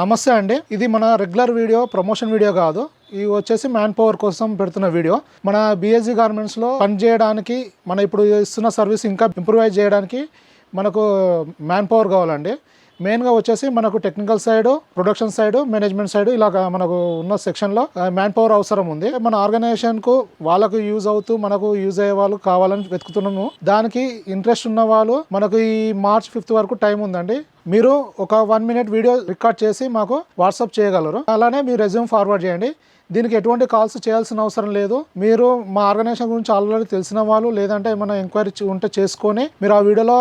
నమస్తే అండి. ఇది మన రెగ్యులర్ వీడియో, ప్రమోషన్ వీడియో కాదు. ఇది వచ్చేసి మ్యాన్ పవర్ కోసం పెడుతున్న వీడియో. మన బిఎస్జీ గార్మెంట్స్లో పని చేయడానికి, మన ఇప్పుడు ఇస్తున్న సర్వీస్ ఇంకా ఇంప్రూవైజ్ చేయడానికి మనకు మ్యాన్ పవర్ కావాలండి. మెయిన్గా వచ్చేసి మనకు technical side, production side, management side ఇలాగ మనకు ఉన్న సెక్షన్లో మ్యాన్ పవర్ అవసరం ఉంది. మన ఆర్గనైజేషన్కు వాళ్ళకు యూజ్ అవుతూ మనకు యూజ్ అయ్యే వాళ్ళు కావాలని వెతుకుతున్నాము. దానికి ఇంట్రెస్ట్ ఉన్న వాళ్ళు మనకు ఈ March 5th వరకు టైం ఉందండి. మీరు ఒక 1 minute వీడియో రికార్డ్ చేసి మాకు వాట్సాప్ చేయగలరు. అలానే మీ రెజ్యూమ్ ఫార్వర్డ్ చేయండి. దీనికి ఎటువంటి కాల్స్ చేయాల్సిన అవసరం లేదు. మీరు మా ఆర్గనైజేషన్ గురించి ఆల్రెడీ తెలిసిన వాళ్ళు, లేదంటే ఏమైనా ఎంక్వైరీ ఉంటే చేసుకొని మీరు ఆ వీడియోలో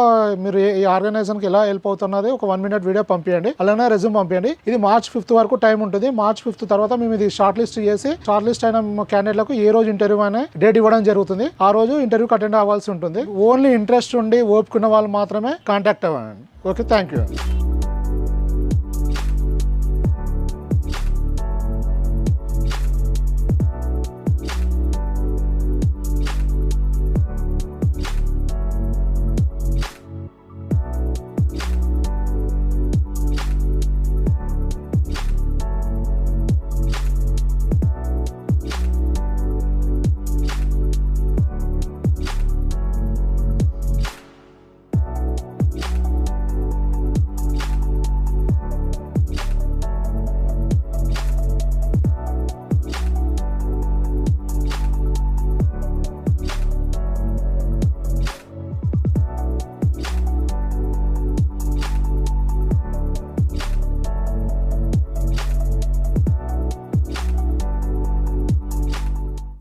మీరు ఈ ఆర్గనైజేషన్కి ఎలా హెల్ప్ అవుతున్నది ఒక 1 minute వీడియో పంపించండి. అలానే రెజ్యూమ్ పంపించండి. ఇది March 5th వరకు టైం ఉంటుంది. March 5th తర్వాత మేము ఇది షార్ట్ లిస్ట్ చేసి, షార్ట్ లిస్ట్ అయిన క్యాండిడేట్లకు ఏ రోజు ఇంటర్వ్యూ అనే డేట్ ఇవ్వడం జరుగుతుంది. ఆ రోజు ఇంటర్వ్యూకి అటెండ్ అవ్వాల్సి ఉంటుంది. ఓన్లీ ఇంట్రెస్ట్ ఉండి ఓపుకున్న వాళ్ళు మాత్రమే కాంటాక్ట్ అవ్వండి. Okay, thank you.